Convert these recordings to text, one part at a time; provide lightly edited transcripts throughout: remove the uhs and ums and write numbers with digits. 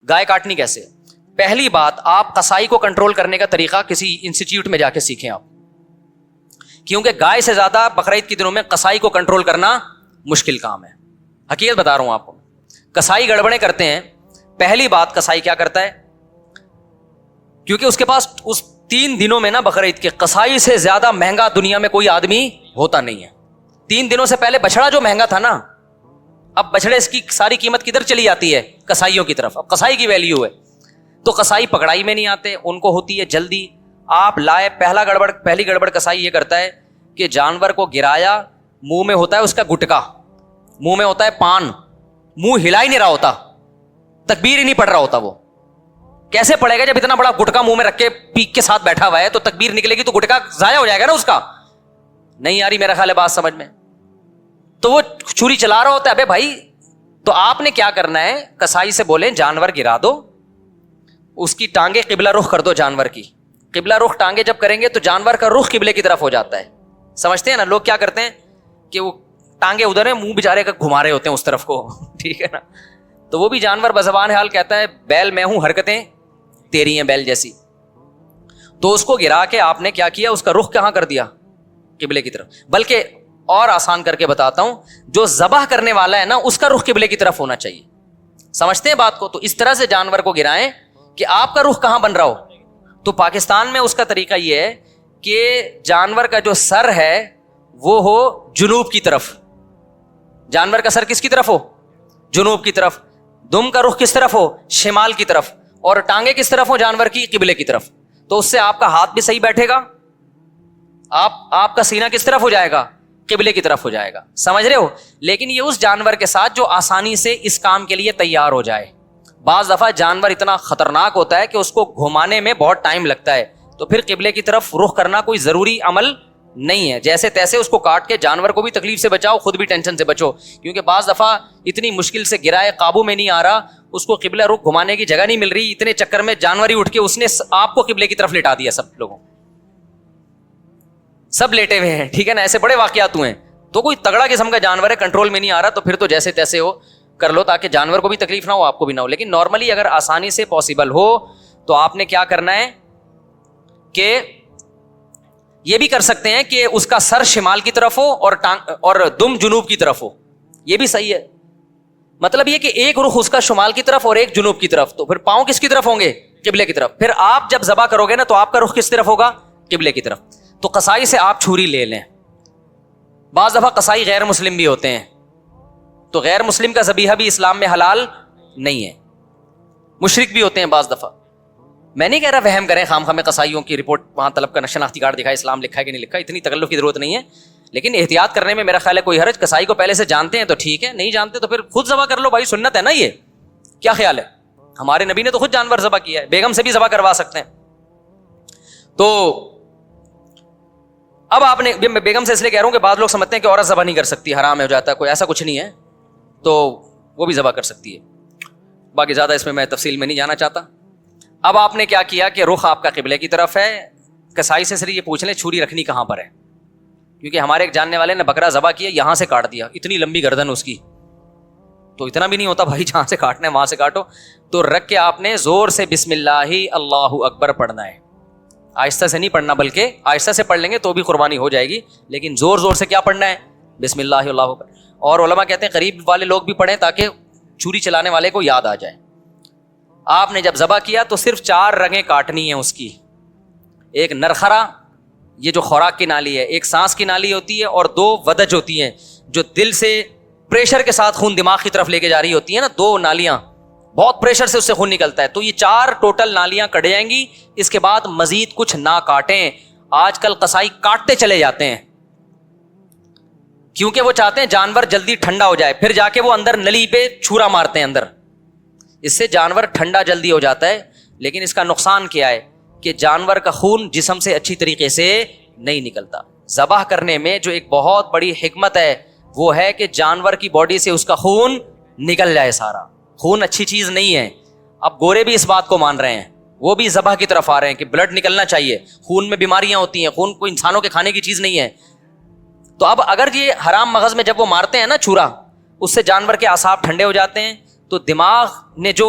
گائے کاٹنی کیسے؟ پہلی بات، آپ قصائی کو کنٹرول کرنے کا طریقہ کسی انسٹیٹیوٹ میں جا کے سیکھیں آپ، کیونکہ گائے سے زیادہ بقرعید کے دنوں میں قصائی کو کنٹرول کرنا مشکل کام ہے. حقیقت بتا رہا ہوں آپ کو. قصائی گڑبڑیں کرتے ہیں. پہلی بات، قصائی کیا کرتا ہے، کیونکہ اس کے پاس اس 3 دنوں میں نا بقرعید کے، قصائی سے زیادہ مہنگا دنیا میں کوئی آدمی ہوتا نہیں ہے. 3 دنوں سے پہلے بچڑا جو مہنگا تھا نا، اب بچڑے اس کی ساری قیمت کدھر چلی جاتی ہے؟ قصائیوں کی طرف. اب قصائی کی ویلیو ہے. تو قصائی پکڑائی میں نہیں آتے، ان کو ہوتی ہے جلدی. آپ لائے، پہلی گڑبڑ قصائی یہ کرتا ہے کہ جانور کو گرایا، منہ میں ہوتا ہے اس کا گٹکا، منہ میں ہوتا ہے پان، منہ ہلا ہی نہیں رہا ہوتا، تکبیر ہی نہیں پڑھ رہا ہوتا. وہ کیسے پڑے گا جب اتنا بڑا گٹکا منہ میں رکھ کے پیک کے ساتھ بیٹھا ہوا ہے؟ تو تکبیر نکلے گی تو گٹکا ضائع ہو جائے گا نا اس کا. نہیں آ رہی میرا خیال ہے بات سمجھ میں. تو وہ چھری چلا رہا ہوتا ہے. ابے بھائی، تو آپ نے کیا کرنا ہے، قصائی سے بولیں جانور گرا دو، اس کی ٹانگیں قبلہ رخ کر دو. جانور کی قبلہ رخ ٹانگیں جب کریں گے تو جانور کا رخ قبلے کی طرف ہو جاتا ہے. سمجھتے ہیں نا؟ لوگ کیا کرتے ہیں کہ وہ ٹانگیں ادھر ہیں، منہ بیچارے کا گھما رہے ہوتے ہیں اس طرف کو. ٹھیک ہے نا؟ تو وہ بھی جانور بزبان حال کہتا ہے بیل میں ہوں، حرکتیں تیری ہیں بیل جیسی. تو اس کو گرا کے آپ نے کیا کیا، اس کا رخ کہاں کر دیا؟ قبلے کی طرف. بلکہ اور آسان کر کے بتاتا ہوں، جو ذبح کرنے والا ہے نا، اس کا رخ قبلے کی طرف ہونا چاہیے. سمجھتے ہیں بات کو؟ تو اس طرح سے جانور کو گرائیں کہ آپ کا رخ کہاں بن رہا ہو. تو پاکستان میں اس کا طریقہ یہ ہے کہ جانور کا جو سر ہے وہ ہو جنوب کی طرف. جانور کا سر کس کی طرف ہو؟ جنوب کی طرف. دم کا رخ کس طرف ہو؟ شمال کی طرف. اور ٹانگیں کس طرف ہو جانور کی؟ قبلے کی طرف. تو اس سے آپ کا ہاتھ بھی صحیح بیٹھے گا، آپ کا سینہ کس طرف ہو جائے گا؟ قبلے کی طرف ہو جائے گا. سمجھ رہے ہو؟ لیکن یہ اس جانور کے ساتھ جو آسانی سے اس کام کے لیے تیار ہو جائے. بعض دفعہ جانور اتنا خطرناک ہوتا ہے کہ اس کو گھمانے میں بہت ٹائم لگتا ہے، تو پھر قبلے کی طرف رخ کرنا کوئی ضروری عمل نہیں ہے. جیسے تیسے اس کو کاٹ کے جانور کو بھی تکلیف سے بچاؤ، خود بھی ٹینشن سے بچو. کیونکہ بعض دفعہ اتنی مشکل سے گرائے، قابو میں نہیں آ رہا، اس کو قبلہ رخ گھمانے کی جگہ نہیں مل رہی، اتنے چکر میں جانور ہی اٹھ کے اس نے آپ کو قبلے کی طرف لٹا دیا. سب لوگوں سب لیٹے ہوئے ہیں. ٹھیک ہے نا؟ ایسے بڑے واقعات ہوئے ہیں. تو کوئی تگڑا قسم کا جانور ہے، کنٹرول میں نہیں آ رہا، تو پھر تو جیسے تیسے ہو کر لو، تاکہ جانور کو بھی تکلیف نہ ہو، آپ کو بھی نہ ہو. لیکن نارملی اگر آسانی سے پاسبل ہو تو آپ نے کیا کرنا ہے کہ یہ بھی کر سکتے ہیں کہ اس کا سر شمال کی طرف ہو اور دم جنوب کی طرف ہو. یہ بھی صحیح ہے. مطلب یہ کہ ایک رخ اس کا شمال کی طرف اور ایک جنوب کی طرف. تو پھر پاؤں کس کی طرف ہوں گے؟ قبلے کی طرف. پھر آپ جب ذبح کرو گے نا تو آپ کا رخ کس طرف ہوگا؟ قبلے کی طرف. تو قصائی سے آپ چھری لے لیں. بعض دفعہ قصائی غیر مسلم بھی ہوتے ہیں، تو غیر مسلم کا ذبیحہ بھی اسلام میں حلال نہیں ہے. مشرک بھی ہوتے ہیں بعض دفعہ. میں نہیں کہہ رہا وہم کریں خام خواہ میں قصائیوں کی رپورٹ وہاں طلب کا شناختی کارڈ دکھائے، اسلام لکھا ہے کہ نہیں لکھا، اتنی تکلف کی ضرورت نہیں ہے. لیکن احتیاط کرنے میں میرا خیال ہے کوئی حرج. قصائی کو پہلے سے جانتے ہیں تو ٹھیک ہے، نہیں جانتے تو پھر خود ذبح کر لو بھائی، سنت ہے نا یہ. کیا خیال ہے؟ ہمارے نبی نے تو خود جانور ذبح کیا ہے، بیگم سے بھی ذبح کروا سکتے ہیں. تو اب آپ نے، میں بیگم سے اس لیے کہہ رہا ہوں کہ بعض لوگ سمجھتے ہیں کہ عورت ذبح نہیں کر سکتی، حرام ہو جاتا ہے، کوئی ایسا کچھ نہیں ہے. تو وہ بھی ذبح کر سکتی ہے. باقی زیادہ اس میں تفصیل میں نہیں جانا چاہتا. اب آپ نے کیا کیا کہ رخ آپ کا قبلے کی طرف ہے. قصائی سے صرف یہ پوچھ لیں چھری رکھنی کہاں پر ہے، کیونکہ ہمارے ایک جاننے والے نے بکرا ذبح کیا، یہاں سے کاٹ دیا، اتنی لمبی گردن اس کی. تو اتنا بھی نہیں ہوتا بھائی، جہاں سے کاٹنا ہے وہاں سے کاٹو. تو رکھ کے آپ نے زور سے بسم اللہ اللہ اکبر پڑھنا ہے. آہستہ سے نہیں پڑھنا، بلکہ آہستہ سے پڑھ لیں گے تو بھی قربانی ہو جائے گی، لیکن زور زور سے کیا پڑھنا ہے؟ بسم اللہ اللہ اکبر. اور علماء کہتے ہیں قریب والے لوگ بھی پڑھیں تاکہ چھری چلانے والے کو یاد آ جائے. آپ نے جب ذبح کیا تو صرف 4 رگیں کاٹنی ہیں اس کی. ایک نرخرا، یہ جو خوراک کی نالی ہے، ایک سانس کی نالی ہوتی ہے، اور 2 ودج ہوتی ہیں جو دل سے پریشر کے ساتھ خون دماغ کی طرف لے کے جا رہی ہوتی ہیں نا. 2 نالیاں بہت پریشر سے اس سے خون نکلتا ہے. تو یہ 4 ٹوٹل نالیاں کٹ جائیں گی. اس کے بعد مزید کچھ نہ کاٹیں. آج کل قصائی کاٹتے چلے جاتے ہیں کیونکہ وہ چاہتے ہیں جانور جلدی ٹھنڈا ہو جائے، پھر جا کے وہ اندر نلی پہ چھرا مارتے ہیں اندر. اس سے جانور ٹھنڈا جلدی ہو جاتا ہے. لیکن اس کا نقصان کیا ہے کہ جانور کا خون جسم سے اچھی طریقے سے نہیں نکلتا. ذبح کرنے میں جو ایک بہت بڑی حکمت ہے وہ ہے کہ جانور کی باڈی سے اس کا خون نکل جائے سارا. خون اچھی چیز نہیں ہے. اب گورے بھی اس بات کو مان رہے ہیں، وہ بھی ذبح کی طرف آ رہے ہیں کہ بلڈ نکلنا چاہیے. خون میں بیماریاں ہوتی ہیں، خون کوئی انسانوں کے کھانے کی چیز نہیں ہے. تو اب اگر یہ حرام مغز میں جب وہ مارتے ہیں نا چھرا، اس سے جانور کے اعصاب ٹھنڈے ہو جاتے ہیں. تو دماغ نے جو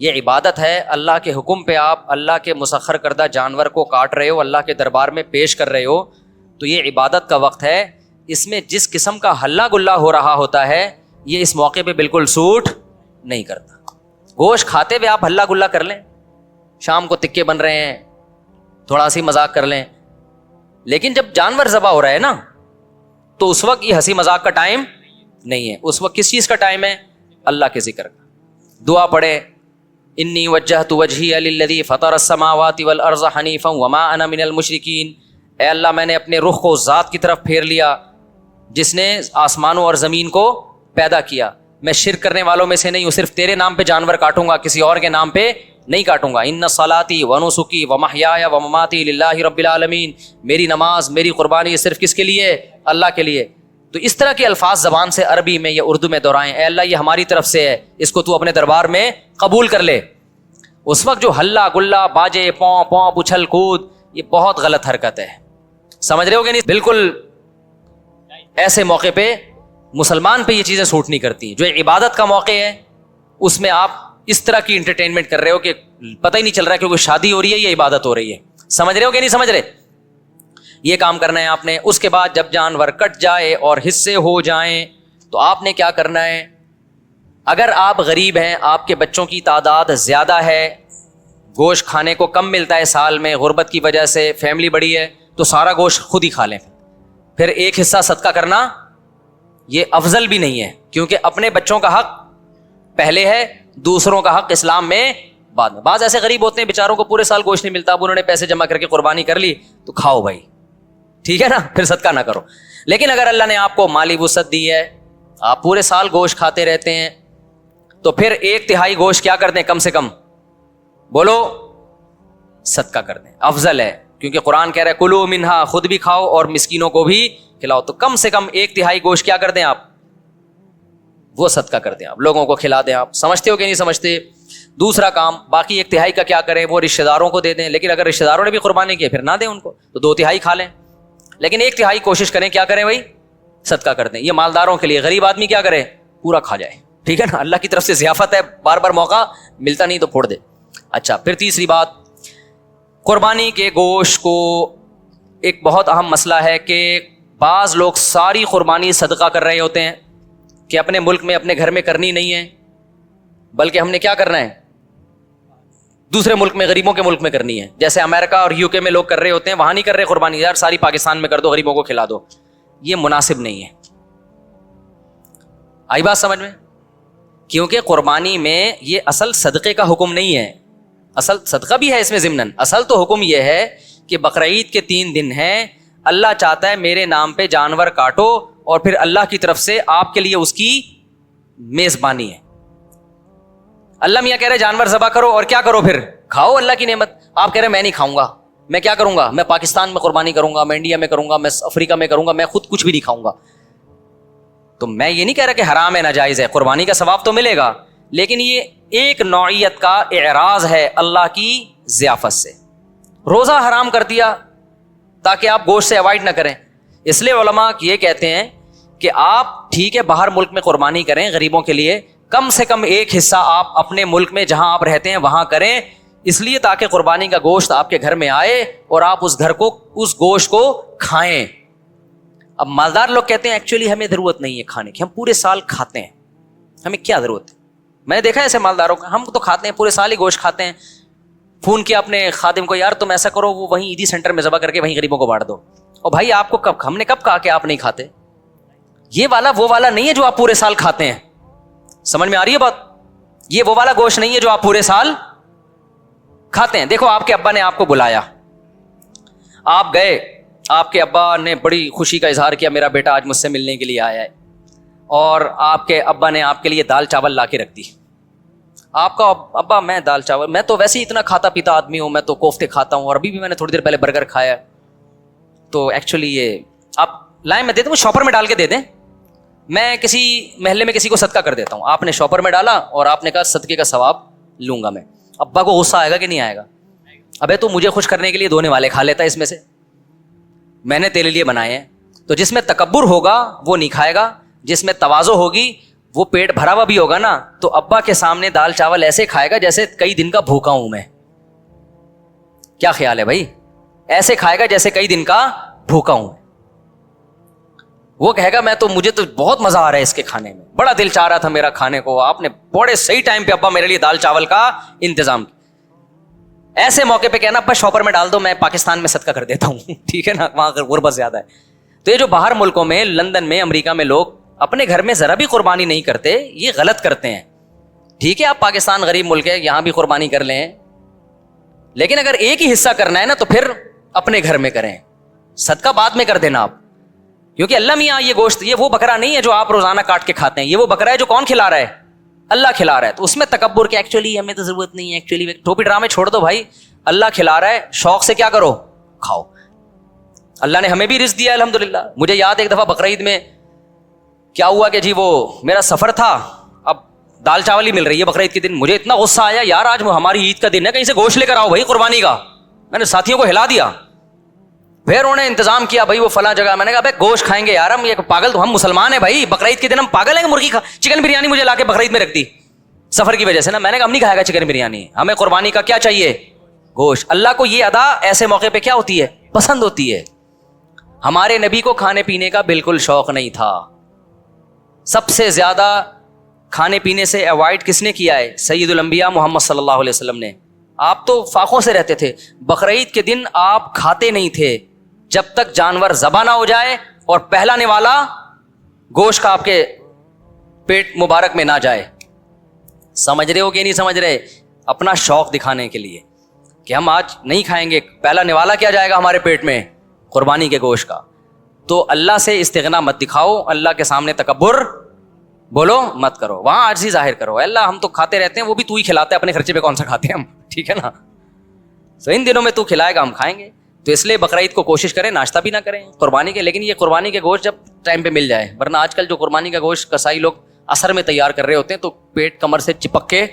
یہ عبادت ہے. اللہ کے حکم پہ آپ اللہ کے مسخر کردہ جانور کو کاٹ رہے ہو, اللہ کے دربار میں پیش کر رہے ہو, تو یہ عبادت کا وقت ہے. اس میں جس قسم کا ہلا گلا ہو رہا ہوتا ہے یہ اس موقع پہ بالکل سوٹ نہیں کرتا. گوشت کھاتے ہوئے آپ ہلا گلا کر لیں, شام کو تکے بن رہے ہیں, تھوڑا سی مذاق کر لیں, لیکن جب جانور ذبح ہو رہا ہے نا تو اس وقت یہ ہنسی مذاق کا ٹائم نہیں ہے. اس وقت کس چیز کا ٹائم ہے؟ اللہ کے ذکر کا. دعا پڑھے, انی وجہت وجہی للذی فطر السماوات والارض حنیفا وما انا من المشرکین. اے اللہ میں نے اپنے رخ کو ذات کی طرف پھیر لیا جس نے آسمانوں اور زمین کو پیدا کیا, میں شرک کرنے والوں میں سے نہیں ہوں. صرف تیرے نام پہ جانور کاٹوں گا, کسی اور کے نام پہ نہیں کاٹوں گا. ان صلاتی و نسکی و محیای و مماتی للہ رب العالمین. میری نماز میری قربانی یہ صرف کس کے لیے؟ اللہ کے لیے. تو اس طرح کے الفاظ زبان سے عربی میں یا اردو میں دہرائیں, اے اللہ یہ ہماری طرف سے ہے, اس کو تو اپنے دربار میں قبول کر لے. اس وقت جو ہلا گلا باجے پوں پوں اچھل کود, یہ بہت غلط حرکت ہے. سمجھ رہے ہو کہ نہیں؟ بالکل ایسے موقع پہ مسلمان پہ یہ چیزیں سوٹ نہیں کرتی. جو عبادت کا موقع ہے اس میں آپ اس طرح کی انٹرٹینمنٹ کر رہے ہو کہ پتہ ہی نہیں چل رہا کہ کوئی شادی ہو رہی ہے یا عبادت ہو رہی ہے. سمجھ رہے ہو کہ نہیں سمجھ رہے؟ یہ کام کرنا ہے آپ نے. اس کے بعد جب جانور کٹ جائے اور حصے ہو جائیں تو آپ نے کیا کرنا ہے؟ اگر آپ غریب ہیں, آپ کے بچوں کی تعداد زیادہ ہے, گوشت کھانے کو کم ملتا ہے سال میں غربت کی وجہ سے, فیملی بڑی ہے, تو سارا گوشت خود ہی کھا لیں. پھر ایک حصہ صدقہ کرنا یہ افضل بھی نہیں ہے, کیونکہ اپنے بچوں کا حق پہلے ہے, دوسروں کا حق اسلام میں بعد میں. بعض ایسے غریب ہوتے ہیں بیچاروں کو پورے سال گوشت نہیں ملتا, اب انہوں نے پیسے جمع کر کے قربانی کر لی تو کھاؤ بھائی, ٹھیک ہے نا, پھر صدقہ نہ کرو. لیکن اگر اللہ نے آپ کو مالی وسعت دی ہے, آپ پورے سال گوشت کھاتے رہتے ہیں, تو پھر 1/3 گوشت کیا کر دیں, کم سے کم بولو صدقہ کر دیں, افضل ہے. کیونکہ قرآن کہہ رہا ہے کلو منہا, خود بھی کھاؤ اور مسکینوں کو بھی کھلاؤ. تو کم سے کم 1/3 گوشت کیا کر دیں آپ, وہ صدقہ کر دیں, آپ لوگوں کو کھلا دیں. آپ سمجھتے ہو کہ نہیں سمجھتے؟ دوسرا کام, باقی 1/3 کا کیا کریں, وہ رشتہ داروں کو دے دیں. لیکن اگر رشتہ داروں نے بھی قربانی کی پھر نہ دیں ان کو, تو 2/3 کھا لیں. لیکن 1/3 کوشش کریں کیا کریں بھائی, صدقہ کر دیں. یہ مالداروں کے لیے, غریب آدمی کیا کرے, پورا کھا جائے, ٹھیک ہے نا. اللہ کی طرف سے ضیافت ہے, بار بار موقع ملتا نہیں تو پھوڑ دے. اچھا, پھر تیسری بات, قربانی کے گوشت کو ایک بہت اہم مسئلہ ہے کہ بعض لوگ ساری قربانی صدقہ کر رہے ہوتے ہیں کہ اپنے ملک میں اپنے گھر میں کرنی نہیں ہے, بلکہ ہم نے کیا کرنا ہے, دوسرے ملک میں, غریبوں کے ملک میں کرنی ہے. جیسے امریکہ اور UK میں لوگ کر رہے ہوتے ہیں, وہاں نہیں کر رہے قربانی, یار ساری پاکستان میں کر دو, غریبوں کو کھلا دو. یہ مناسب نہیں ہے. آئی بات سمجھ میں؟ کیونکہ قربانی میں یہ اصل صدقے کا حکم نہیں ہے, اصل صدقہ بھی ہے اس میں ضمناً, اصل تو حکم یہ ہے کہ بقرعید کے 3 دن ہیں, اللہ چاہتا ہے میرے نام پہ جانور کاٹو اور پھر اللہ کی طرف سے آپ کے لیے اس کی میزبانی ہے. اللہ میاں کہہ رہے جانور ذبح کرو اور کیا کرو, پھر کھاؤ اللہ کی نعمت. آپ کہہ رہے میں نہیں کھاؤں گا, میں کیا کروں گا, میں پاکستان میں قربانی کروں گا, میں انڈیا میں کروں گا, میں افریقہ میں کروں گا, میں خود کچھ بھی نہیں کھاؤں گا. تو میں یہ نہیں کہہ رہا کہ حرام ہے, ناجائز ہے, قربانی کا ثواب تو ملے گا, لیکن یہ ایک نوعیت کا اعراض ہے اللہ کی ضیافت سے. روزہ حرام کر دیا تاکہ آپ گوشت سے اوائڈ نہ کریں. اس لیے علماء یہ کہتے ہیں کہ آپ ٹھیک ہے باہر ملک میں قربانی کریں غریبوں کے لیے, کم سے کم ایک حصہ آپ اپنے ملک میں جہاں آپ رہتے ہیں وہاں کریں, اس لیے تاکہ قربانی کا گوشت آپ کے گھر میں آئے اور آپ اس گھر کو, اس گوشت کو کھائیں. اب مالدار لوگ کہتے ہیں ایکچولی ہمیں ضرورت نہیں ہے کھانے کی, ہم پورے سال کھاتے ہیں, ہمیں کیا ضرورت ہے. میں نے دیکھا ہے ایسے مالداروں کا, ہم تو کھاتے ہیں پورے سال ہی گوشت کھاتے ہیں. فون کیا اپنے خادم کو, یار تم ایسا کرو وہ وہیں عیدی سینٹر میں ذبح کر کے وہیں غریبوں کو بانٹ دو. اور بھائی آپ کو کب, ہم نے کب کہا کہ آپ نہیں کھاتے؟ یہ والا وہ والا نہیں ہے جو آپ پورے سال کھاتے ہیں. سمجھ میں آ رہی ہے بات؟ یہ وہ والا گوشت نہیں ہے جو آپ پورے سال کھاتے ہیں. دیکھو آپ کے ابا نے آپ کو بلایا, آپ گئے, آپ کے ابا نے بڑی خوشی کا اظہار کیا میرا بیٹا آج مجھ سے ملنے کے لیے آیا ہے, اور آپ کے ابا نے آپ کے لیے دال چاول لا کے رکھ دی. آپ کا ابا میں دال چاول, میں تو ویسے ہی اتنا کھاتا پیتا آدمی ہوں, میں تو کوفتے کھاتا ہوں اور ابھی بھی میں نے تھوڑی دیر پہلے برگر کھایا, تو ایکچولی یہ آپ لائیں میں دے دوں, شاپر میں ڈال کے دے دیں, میں کسی محلے میں کسی کو صدقہ کر دیتا ہوں. آپ نے شاپر میں ڈالا اور آپ نے کہا صدقے کا ثواب لوں گا میں. ابا کو غصہ آئے گا کہ نہیں آئے گا؟ ابے تو مجھے خوش کرنے کے لیے دھونے والے کھا لیتا ہے اس میں سے, میں نے تیرے لیے بنائے ہیں. تو جس میں تکبر ہوگا وہ نہیں کھائے گا, جس میں تواضع ہوگی وہ پیٹ بھرا ہوا بھی ہوگا نا تو ابا کے سامنے دال چاول ایسے کھائے گا جیسے کئی دن کا بھوکا ہوں میں. کیا خیال ہے بھائی؟ ایسے کھائے گا جیسے کئی دن کا بھوکا ہوں. وہ کہے گا مجھے تو بہت مزہ آ رہا ہے اس کے کھانے میں, بڑا دل چاہ رہا تھا میرا کھانے کو, آپ نے بڑے صحیح ٹائم پہ ابا میرے لیے دال چاول کا انتظام. ایسے موقع پہ کہنا ابا شاپر میں ڈال دو, میں پاکستان میں صدقہ کر دیتا ہوں. ٹھیک ہے نا, وہاں غربت زیادہ ہے. تو یہ جو باہر ملکوں میں, لندن میں, امریکہ میں لوگ اپنے گھر میں ذرا بھی قربانی نہیں کرتے, یہ غلط کرتے ہیں. ٹھیک ہے, آپ پاکستان غریب ملک ہے, یہاں بھی قربانی کر لیں, لیکن اگر ایک ہی حصہ کرنا ہے نا تو پھر اپنے گھر میں کریں, صدقہ بعد میں کر دینا آپ. کیونکہ اللہ میاں یہ گوشت, یہ وہ بکرا نہیں ہے جو آپ روزانہ کاٹ کے کھاتے ہیں, یہ وہ بکرا ہے جو کون کھلا رہا ہے؟ اللہ کھلا رہا ہے. تو اس میں تکبر کہ ایکچولی ہمیں تو ضرورت نہیں ہے, ایکچولی ٹوپی ڈرامے چھوڑ دو بھائی, اللہ کھلا رہا ہے, شوق سے کیا کرو, کھاؤ. اللہ نے ہمیں بھی رزق دیا الحمدللہ. مجھے یاد ایک دفعہ بقرعید میں کیا ہوا کہ جی وہ میرا سفر تھا, اب دال چاول ہی مل رہی ہے بقرعید کے دن. مجھے اتنا غصہ آیا, یار آج ہماری عید کا دن ہے, کہیں سے گوشت لے کر آؤ بھائی قربانی کا. میں نے ساتھیوں کو ہلا دیا, پھر انہوں نے انتظام کیا بھائی وہ فلاں جگہ. میں نے کہا بھائی گوشت کھائیں گے یار, ہم یہ پاگل, تو ہم مسلمان ہیں بھائی, بقرعید کے دن ہم پاگل ہیں کہ مرغی چکن بریانی مجھے لا کے بقرعید میں رکھ دی سفر کی وجہ سے نا. میں نے کہا ہم نہیں کھائے گا چکن بریانی, ہمیں قربانی کا کیا چاہیے, گوشت. اللہ کو یہ ادا ایسے موقع پہ کیا ہوتی ہے, پسند ہوتی ہے. ہمارے نبی کو کھانے پینے کا بالکل شوق نہیں تھا. سب سے زیادہ کھانے پینے سے اوائڈ کس نے کیا ہے؟ سید الانبیاء محمد صلی اللہ علیہ وسلم نے. آپ تو فاقوں سے رہتے تھے. بقرعید کے دن آپ کھاتے نہیں تھے جب تک جانور ذبح نہ ہو جائے اور پہلا نوالا گوشت کا آپ کے پیٹ مبارک میں نہ جائے. سمجھ رہے ہو کہ نہیں سمجھ رہے؟ اپنا شوق دکھانے کے لیے کہ ہم آج نہیں کھائیں گے, پہلا نوالا کیا جائے گا ہمارے پیٹ میں, قربانی کے گوشت کا. تو اللہ سے استغنا مت دکھاؤ, اللہ کے سامنے تکبر بولو مت کرو, وہاں عاجزی ظاہر کرو. اللہ ہم تو کھاتے رہتے ہیں, وہ بھی تو ہی کھلاتا ہے, اپنے خرچے پہ کون سا کھاتے ہیں ہم, ٹھیک ہے نا. تو ان دنوں میں تو کھلائے گا, ہم کھائیں گے. تو اس لیے بقرعید کو کوشش کریں ناشتہ بھی نہ کریں قربانی کے, لیکن یہ قربانی کے گوشت جب ٹائم پہ مل جائے. ورنہ آج کل جو قربانی کا گوشت کسائی لوگ اثر میں تیار کر رہے ہوتے ہیں تو پیٹ کمر سے چپک کے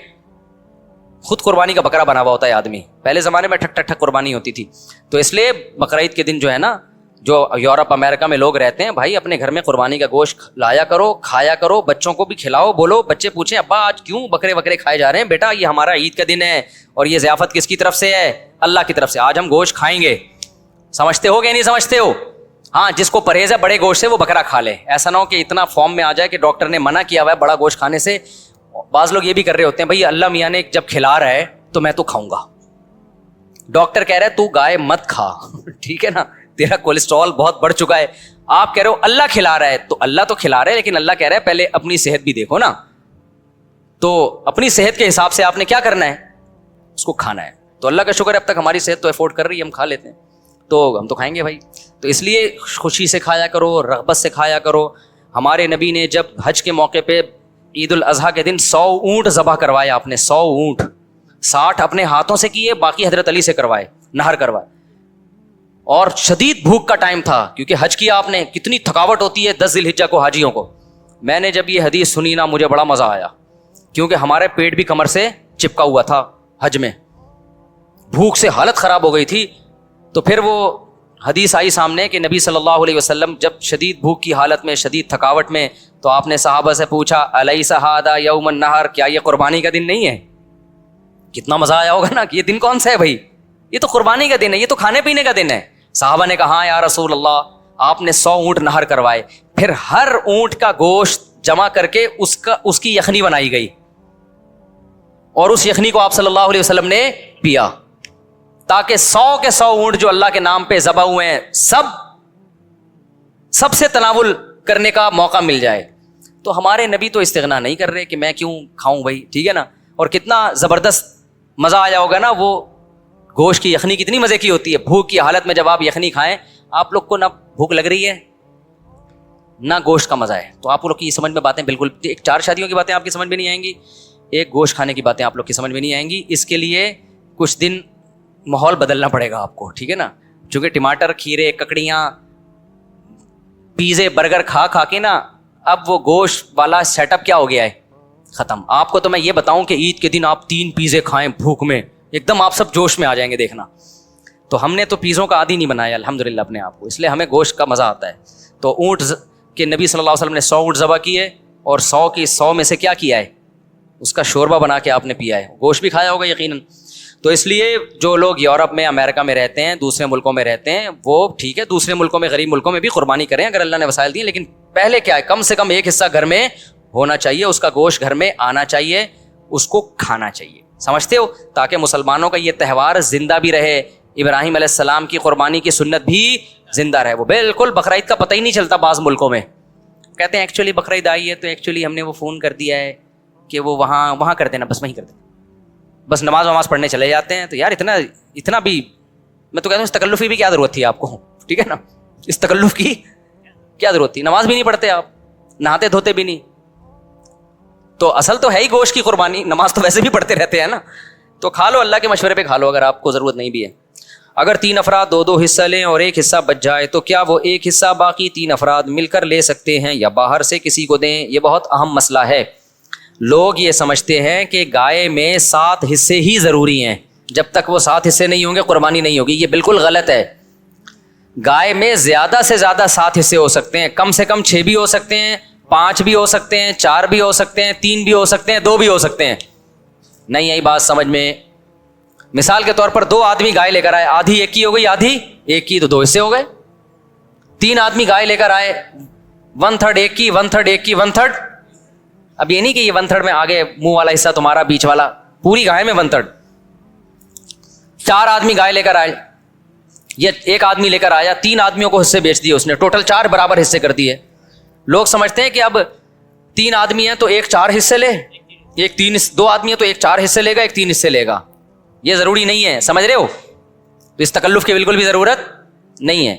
خود قربانی کا بکرا بنا ہوا ہوتا ہے آدمی. پہلے زمانے میں ٹھک ٹھک ٹھک قربانی ہوتی تھی. تو اس لیے بقرعید کے دن جو ہے نا, جو یورپ امریکہ میں لوگ رہتے ہیں, بھائی اپنے گھر میں قربانی کا گوشت لایا کرو, کھایا کرو, بچوں کو بھی کھلاؤ. بولو, بچے پوچھیں ابا آج کیوں بکرے وکرے کھائے جا رہے ہیں؟ بیٹا یہ ہمارا عید کا دن ہے اور یہ ضیافت کس کی طرف سے ہے؟ اللہ کی طرف سے. آج ہم گوشت کھائیں گے. سمجھتے ہو کہ نہیں سمجھتے ہو؟ ہاں, جس کو پرہیز ہے بڑے گوشت سے وہ بکرا کھا لے. ایسا نہ ہو کہ اتنا فارم میں آ جائے کہ ڈاکٹر نے منع کیا ہوا ہے بڑا گوشت کھانے سے. بعض لوگ یہ بھی کر رہے ہوتے ہیں, بھائی اللہ میاں نے جب کھلا رہا ہے تو میں تو کھاؤں گا. ڈاکٹر کہہ رہا ہے تو گائے مت کھا, ٹھیک ہے نا, تیرا کولیسٹرول بہت بڑھ چکا ہے. آپ کہہ رہے ہو اللہ کھلا رہا ہے, تو اللہ تو کھلا رہا ہے, لیکن اللہ کہہ رہا ہے پہلے اپنی صحت بھی دیکھو نا. تو اپنی صحت کے حساب سے آپ نے کیا کرنا ہے, اس کو کھانا ہے. تو اللہ کا شکر ہے اب تک ہماری صحت تو افورڈ کر رہی ہے, ہم کھا لیتے ہیں, تو ہم تو کھائیں گے بھائی. تو اس لیے خوشی سے کھایا کرو, رغبت سے کھایا کرو. ہمارے نبی نے جب حج کے موقع پہ عید الاضحیٰ کے دن 100 اونٹ ذبح کروائے. آپ نے 100 اونٹ, 60 اپنے ہاتھوں سے کیے, باقی حضرت علی سے کروائے, نہر کروائے. اور شدید بھوک کا ٹائم تھا کیونکہ حج کیا آپ نے, کتنی تھکاوٹ ہوتی ہے 10 ذی الحجہ کو حاجیوں کو. میں نے جب یہ حدیث سنی نا مجھے بڑا مزہ آیا, کیونکہ ہمارے پیٹ بھی کمر سے چپکا ہوا تھا حج میں, بھوک سے حالت خراب ہو گئی تھی. تو پھر وہ حدیث آئی سامنے کہ نبی صلی اللہ علیہ وسلم جب شدید بھوک کی حالت میں, شدید تھکاوٹ میں, تو آپ نے صحابہ سے پوچھا الیس ھذا یوم النحر, کیا یہ قربانی کا دن نہیں ہے؟ کتنا مزہ آیا ہوگا نا کہ یہ دن کون سا ہے بھائی, یہ تو قربانی کا دن ہے, یہ تو کھانے پینے کا دن ہے. صحابہ نے کہا ہاں یا رسول اللہ. آپ نے 100 اونٹ نہر کروائے, پھر ہر اونٹ کا گوشت جمع کر کے اس کی یخنی بنائی گئی, اور اس یخنی کو آپ صلی اللہ علیہ وسلم نے پیا, تاکہ 100 کے 100 اونٹ جو اللہ کے نام پہ ذبح ہوئے ہیں سب سے تناول کرنے کا موقع مل جائے. تو ہمارے نبی تو استغنا نہیں کر رہے کہ میں کیوں کھاؤں بھائی, ٹھیک ہے نا. اور کتنا زبردست مزہ آیا ہوگا نا, وہ گوشت کی یخنی کتنی مزے کی ہوتی ہے. بھوک کی حالت میں جب آپ یخنی کھائیں, آپ لوگ کو نہ بھوک لگ رہی ہے نہ گوشت کا مزہ ہے, تو آپ لوگ کی سمجھ میں باتیں بالکل, 4 شادیوں کی باتیں آپ کی سمجھ میں نہیں آئیں گی, ایک گوشت کھانے کی باتیں آپ لوگ کی سمجھ میں نہیں آئیں گی. اس کے لیے کچھ دن ماحول بدلنا پڑے گا آپ کو, ٹھیک ہے نا. چونکہ ٹماٹر, کھیرے, ککڑیاں, پیزے, برگر کھا کے نا اب وہ گوشت والا سیٹ اپ کیا ہو گیا ہے, ختم. آپ کو تو میں یہ بتاؤں کہ عید کے دن آپ 3 پیزے کھائیں بھوک میں, ایک دم آپ سب جوش میں آ جائیں گے, دیکھنا. تو ہم نے تو پیزوں کا عادی نہیں بنایا الحمدللہ اپنے آپ کو, اس لیے ہمیں گوشت کا مزہ آتا ہے. تو اونٹ کے نبی صلی اللہ علیہ وسلم نے 100 اونٹ ذبح کیے, اور 100 کی 100 میں سے کیا کیا ہے, اس کا شوربہ بنا کے آپ نے پیا ہے, گوشت بھی کھایا ہوگا یقیناً. تو اس لیے جو لوگ یورپ میں, امریکہ میں رہتے ہیں, دوسرے ملکوں میں رہتے ہیں, وہ ٹھیک ہے دوسرے ملکوں میں, غریب ملکوں میں بھی قربانی کریں اگر اللہ نے وسائل دیے, لیکن پہلے کیا ہے, کم سے کم ایک حصہ گھر میں ہونا چاہیے, اس کا گوشت گھر میں آنا چاہیے, اس کو کھانا چاہیے. سمجھتے ہو, تاکہ مسلمانوں کا یہ تہوار زندہ بھی رہے, ابراہیم علیہ السلام کی قربانی کی سنت بھی زندہ رہے. وہ بالکل بقرعید کا پتہ ہی نہیں چلتا بعض ملکوں میں, کہتے ہیں ایکچولی بقرعید آئی ہے تو ایکچولی ہم نے وہ فون کر دیا ہے کہ وہ وہاں کر دینا, بس وہیں کر دینا, بس نماز پڑھنے چلے جاتے ہیں. تو یار اتنا بھی, میں تو کہتا ہوں اس تکلف کی بھی کیا ضرورت تھی آپ کو, ٹھیک ہے نا, اس تکلف کی کیا ضرورت تھی, نماز بھی نہیں پڑھتے آپ, نہاتے دھوتے بھی نہیں, تو اصل تو ہے ہی گوشت کی قربانی, نماز تو ویسے بھی پڑھتے رہتے ہیں نا, تو کھا لو, اللہ کے مشورے پہ کھا لو اگر آپ کو ضرورت نہیں بھی ہے. اگر 3 افراد 2 حصہ لیں اور ایک حصہ بچ جائے تو کیا وہ ایک حصہ باقی 3 افراد مل کر لے سکتے ہیں یا باہر سے کسی کو دیں؟ یہ بہت اہم مسئلہ ہے. لوگ یہ سمجھتے ہیں کہ گائے میں 7 حصے ہی ضروری ہیں, جب تک وہ 7 حصے نہیں ہوں گے قربانی نہیں ہوگی. یہ بالکل غلط ہے. گائے میں زیادہ سے زیادہ 7 حصے ہو سکتے ہیں, کم سے کم 6 بھی ہو سکتے ہیں, 5 بھی ہو سکتے ہیں, 4 بھی ہو سکتے ہیں, 3 بھی ہو سکتے ہیں, 2 بھی ہو سکتے ہیں. نہیں آئی بات سمجھ میں؟ مثال کے طور پر 2 آدمی گائے لے کر آئے, آدھی ایک کی ہو گئی, آدھی ایک کی, تو 2 حصے ہو گئے. 3 آدمی گائے لے کر آئے, 1/3 ایک کی, 1/3 ایک کی, 1/3. اب یہ نہیں کہ یہ 1/3 میں آگے منہ والا حصہ تمہارا, بیچ والا, پوری گائے میں 1/3. 4 آدمی گائے لے کر آئے, یہ ایک آدمی لے کر آیا, 3 آدمیوں کو حصے بیچ دیے اس نے, ٹوٹل 4 برابر حصے کر دیے. لوگ سمجھتے ہیں کہ اب 3 آدمی ہیں تو ایک 4 حصے لے, 2 آدمی ہیں تو ایک 4 حصے لے گا, ایک 3 حصے لے گا. یہ ضروری نہیں ہے, سمجھ رہے ہو؟ تو اس تکلف کی بالکل بھی ضرورت نہیں ہے.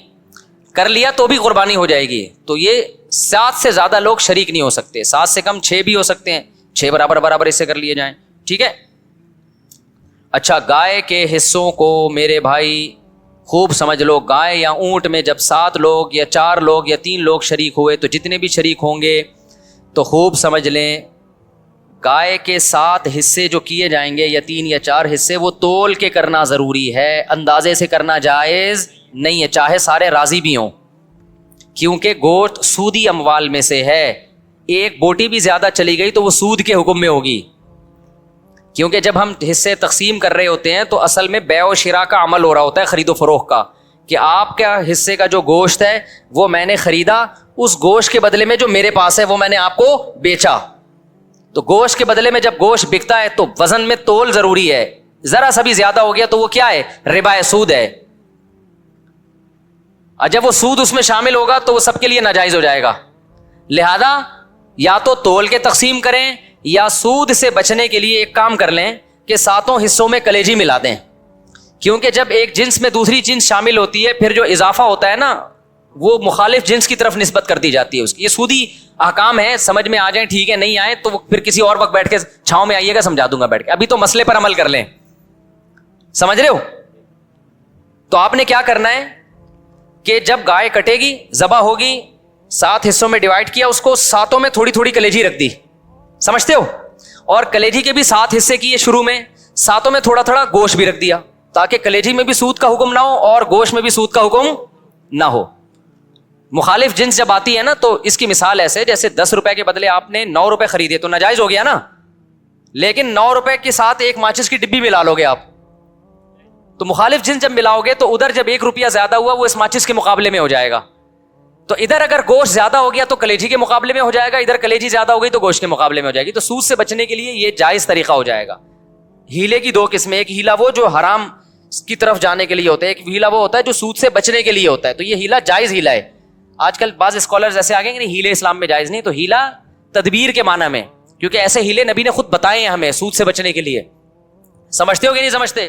کر لیا تو بھی قربانی ہو جائے گی. تو یہ 7 سے زیادہ لوگ شریک نہیں ہو سکتے, 7 سے کم 6 بھی ہو سکتے ہیں, 6 برابر حصے کر لیے جائیں, ٹھیک ہے. اچھا, گائے کے حصوں کو میرے بھائی خوب سمجھ لو. گائے یا اونٹ میں جب 7 لوگ یا 4 لوگ یا 3 لوگ شریک ہوئے تو جتنے بھی شریک ہوں گے تو خوب سمجھ لیں, گائے کے 7 حصے جو کیے جائیں گے یا 3 یا 4 حصے, وہ تول کے کرنا ضروری ہے, اندازے سے کرنا جائز نہیں ہے, چاہے سارے راضی بھی ہوں, کیونکہ گوشت سودی اموال میں سے ہے. ایک بوٹی بھی زیادہ چلی گئی تو وہ سود کے حکم میں ہوگی, کیونکہ جب ہم حصے تقسیم کر رہے ہوتے ہیں تو اصل میں بیع و شراء کا عمل ہو رہا ہوتا ہے, خرید و فروخت کا, کہ آپ کا حصے کا جو گوشت ہے وہ میں نے خریدا, اس گوشت کے بدلے میں جو میرے پاس ہے وہ میں نے آپ کو بیچا. تو گوشت کے بدلے میں جب گوشت بکتا ہے تو وزن میں تول ضروری ہے, ذرا سا بھی زیادہ ہو گیا تو وہ کیا ہے, ربا, سود ہے. اور جب وہ سود اس میں شامل ہوگا تو وہ سب کے لیے ناجائز ہو جائے گا. لہذا یا تو تول کے تقسیم کریں یا سود سے بچنے کے لیے ایک کام کر لیں کہ 7 حصوں میں کلیجی ملا دیں, کیونکہ جب ایک جنس میں دوسری جنس شامل ہوتی ہے پھر جو اضافہ ہوتا ہے نا وہ مخالف جنس کی طرف نسبت کر دی جاتی ہے اس کی. یہ سودی احکام ہے, سمجھ میں آ جائیں ٹھیک ہے, نہیں آئے تو پھر کسی اور وقت بیٹھ کے چھاؤں میں آئیے گا, سمجھا دوں گا بیٹھ کے. ابھی تو مسئلے پر عمل کر لیں, سمجھ رہے ہو؟ تو آپ نے کیا کرنا ہے کہ جب گائے کٹے گی, ذبح ہوگی, 7 حصوں میں ڈیوائڈ کیا, اس کو 7 میں تھوڑی تھوڑی کلیجی رکھ دی, سمجھتے ہو, اور کلیجی کے بھی 7 حصے کیے شروع میں, 7 میں تھوڑا تھوڑا گوشت بھی رکھ دیا, تاکہ کلیجی میں بھی سود کا حکم نہ ہو اور گوشت میں بھی سود کا حکم نہ ہو. مخالف جنس جب آتی ہے نا تو اس کی مثال ایسے, جیسے 10 روپے کے بدلے آپ نے 9 روپے خریدے تو ناجائز ہو گیا نا, لیکن 9 روپے کے ساتھ ایک ماچس کی ڈبی ملا لو گے آپ, تو مخالف جنس جب ملاؤ گے تو ادھر جب 1 روپیہ زیادہ ہوا وہ اس ماچس کے مقابلے میں ہو جائے گا. تو ادھر اگر گوشت زیادہ ہو گیا تو کلیجی کے مقابلے میں ہو جائے گا, ادھر کلیجی زیادہ ہو گئی تو گوشت کے مقابلے میں ہو جائے گی. تو سود سے بچنے کے لیے یہ جائز طریقہ ہو جائے گا. ہیلے کی 2 قسمیں, ایک ہیلا وہ جو حرام کی طرف جانے کے لیے ہوتا ہے, ایک ہیلا وہ ہوتا ہے جو سود سے بچنے کے لیے ہوتا ہے. تو یہ ہیلا جائز ہیلا ہے. آج کل بعض اسکالرز ایسے آگے کہ نہیں ہیلے اسلام میں جائز نہیں, تو ہیلا تدبیر کے معنی میں, کیونکہ ایسے ہیلے نبی نے خود بتائے ہیں ہمیں سود سے بچنے کے لیے. سمجھتے ہو کہ نہیں سمجھتے؟